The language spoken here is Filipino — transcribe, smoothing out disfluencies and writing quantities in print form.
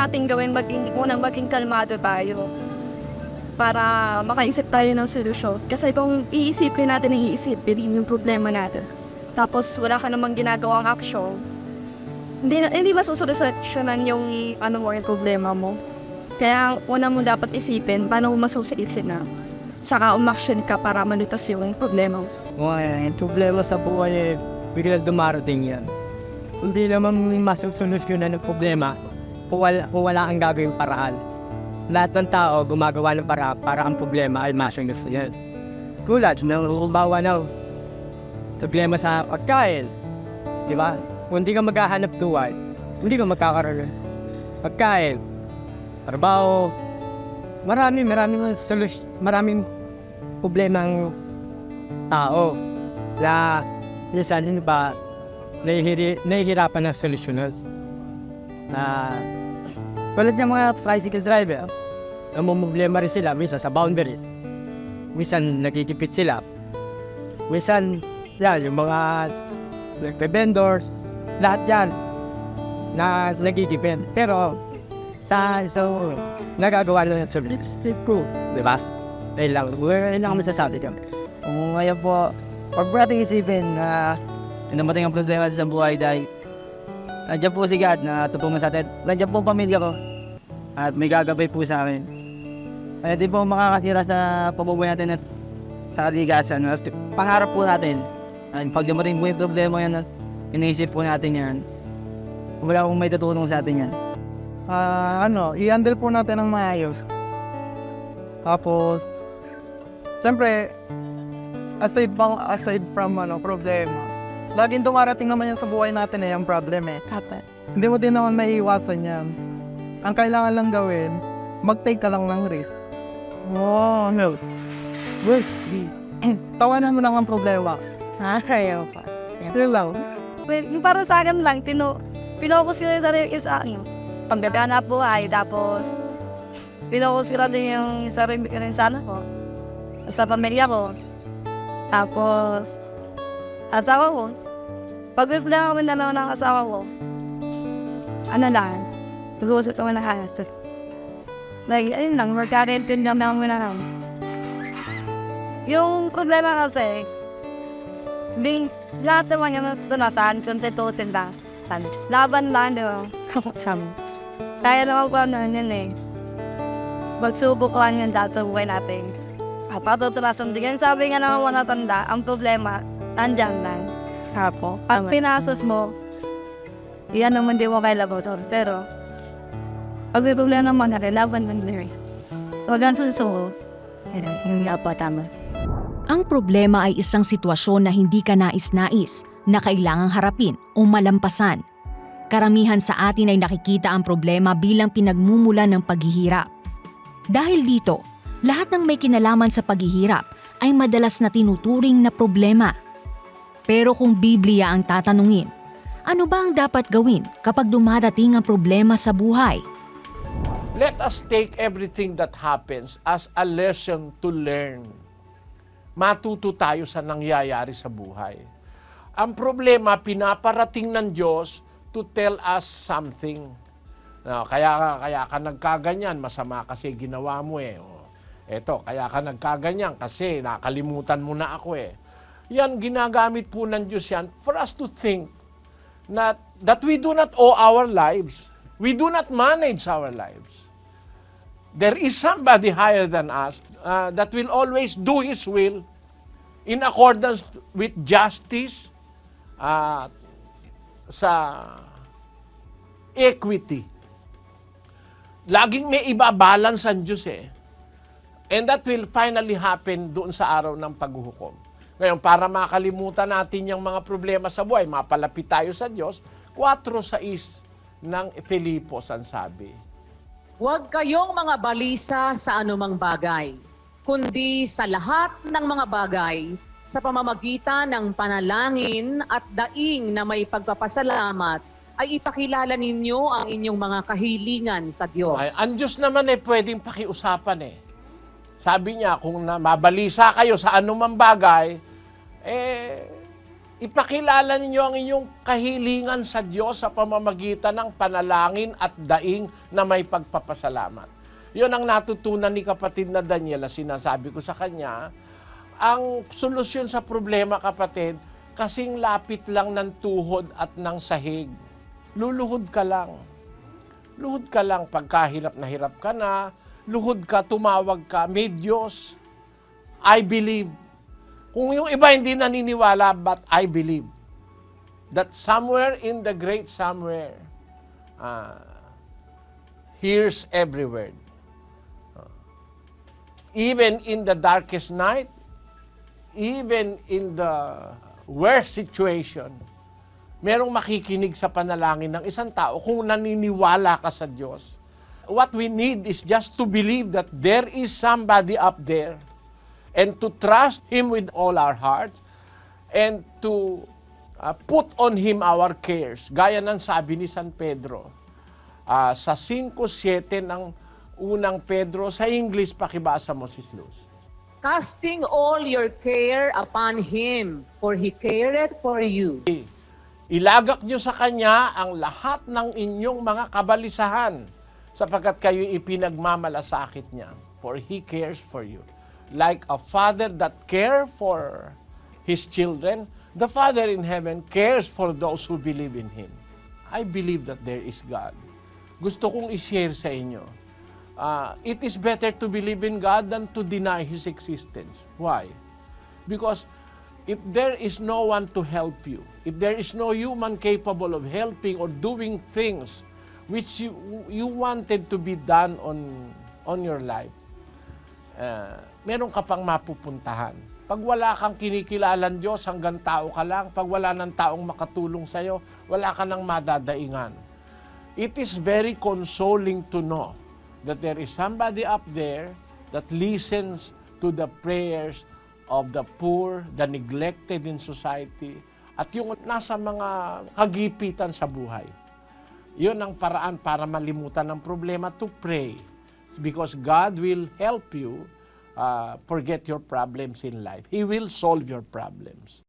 natin gawin, maging kalmado tayo para makaisip tayo ng solusyon. Kasi kung iisipin natin ang iisipin yung problema natin, tapos wala ka namang ginagawang action, hindi ba susolusyonan yung yung problema mo? Kaya una mo dapat isipin paano mo masusulisin na. Tsaka umaction ka para malutas yung problema mo. Yung problema sa buhay biglang dumarating yan. Hindi naman masusolusyonan ng problema kung wala kang gagawing paraan. Lahat ng tao gumagawa ng para ang problema ay masolusyonan. Tulad ng halimbawa ng problema sa pagkain. Di ba? Kung hindi ka maghahanap buhay, hindi ka magkakaroon ng pagkain, trabaho, maraming problema ng tao na minsan ba nahihirapan ng solusyonan. Tulad ng mga tricycle driver, namumblema rin sila minsan sa boundary, minsan nagkikipit sila, minsan yan, yung mga vendors, lahat yan na nagkikipit. Pero so nagagawa lang sa speed ko, di ba? Ayun lang masasabi ko. Kung ngayon po, pag natin isipin na namatay ang problema sa buhay dahil nandiyan po si God na tutungan sa atin. Nandiyan po ang pamilya ko at may gagabay po sa akin. Kaya di po makakatira sa pabubuhay natin at sa kaligasan. Pangarap po natin. At pag dumating po yung problema yan, iniisip po natin yan. Wala akong may tutulong sa atin yan. I-handle po natin ng maayos. Tapos, siyempre, aside from problema, laging dumarating naman yan sa buhay natin yung problem eh. Hindi mo din naman maiiwasan yan. Ang kailangan lang gawin, mag-take ka lang ng risk. No. Risk. Tawanan mo lang ang problema. Kaya pa. Yun lang. Yung para sa akin lang, pinokus ko yung sarili is pagbabihanap buhay, tapos pinokus ko rin yung sarili ko rin sana ko, sa pamilya ko, tapos asawa ko. Pag-reflect kami na lang ng asawa ko, nag-uusap kami na hayas. Ayun lang, magka-reintin lang namin na lang. Yung problema kasi, lahat naman yung tunasan, konstitutin lang. Laban lang, di ba? Kaya naman ko yun magsubok lang yung dati buhay natin. Patutunasan din. Sabi nga naman mga tanda, ang problema, nandyan lang. Pag pinasos mo, yan naman di mo kailabotor. Pero, pag may problema naman natin, laban lang din. Huwag ang susuko. Yungapa tama. Ang problema ay isang sitwasyon na hindi ka nais-nais na kailangang harapin o malampasan. Karamihan sa atin ay nakikita ang problema bilang pinagmumulan ng paghihirap. Dahil dito, lahat ng may kinalaman sa paghihirap ay madalas na tinuturing na problema. Pero kung Biblia ang tatanungin, ano ba ang dapat gawin kapag dumadating ang problema sa buhay? Let us take everything that happens as a lesson to learn. Matuto tayo sa nangyayari sa buhay. Ang problema, pinaparating ng Diyos to tell us something. Kaya ka nagkaganyan, masama kasi ginawa mo eh. Eto, kaya ka nagkaganyan kasi nakalimutan mo na ako eh. Yan, ginagamit po ng Diyos yan for us to think that we do not owe our lives. We do not manage our lives. There is somebody higher than us that will always do His will in accordance with justice, sa equity. Laging may ibabalance ang Diyos eh. And that will finally happen doon sa araw ng paghuhukom. Ngayon, para makalimutan natin yung mga problema sa buhay, mapalapit tayo sa Diyos, 4:6 ng Filipos ang sabi. Huwag kayong mga balisa sa anumang bagay, kundi sa lahat ng mga bagay, sa pamamagitan ng panalangin at daing na may pagpapasalamat, ay ipakilala ninyo ang inyong mga kahilingan sa Diyos. Ay, ang Diyos naman pwedeng pakiusapan eh. Sabi niya, kung mabalisa kayo sa anumang bagay, Ipakilala ninyo ang inyong kahilingan sa Diyos sa pamamagitan ng panalangin at daing na may pagpapasalamat. Yun ang natutunan ni kapatid na Daniela. Sinasabi ko sa kanya, ang solusyon sa problema, kapatid, kasing lapit lang ng tuhod at ng sahig. Luluhod ka lang. Luhod ka lang. Pagkahirap na hirap ka na, luhod ka, tumawag ka, may Diyos. I believe. Kung yung iba hindi naniniwala, but I believe that somewhere in the great somewhere, hears every word. Even in the darkest night, even in the worst situation, merong makikinig sa panalangin ng isang tao kung naniniwala ka sa Diyos. What we need is just to believe that there is somebody up there and to trust Him with all our hearts and to put on Him our cares. Gaya ng sabi ni San Pedro sa 5:7 ng unang Pedro, sa English, pakibasa mo, Sis Luz. Casting all your care upon Him, for He careth for you. Ilagak nyo sa Kanya ang lahat ng inyong mga kabalisahan sapagkat kayo ipinagmamalasakit niya, for He cares for you. Like a father that cares for his children, the Father in heaven cares for those who believe in Him. I believe that there is God. Gusto kong i-share sa inyo. It is better to believe in God than to deny His existence. Why? Because if there is no one to help you, if there is no human capable of helping or doing things which you wanted to be done on your life, meron ka pang mapupuntahan. Pag wala kang kinikilalang Diyos, hanggang tao ka lang. Pag wala ng taong makatulong sa'yo, wala ka nang madadaingan. It is very consoling to know that there is somebody up there that listens to the prayers of the poor, the neglected in society, at yung nasa mga kagipitan sa buhay. Yun ang paraan para malimutan ang problema, to pray. Because God will help you forget your problems in life. He will solve your problems.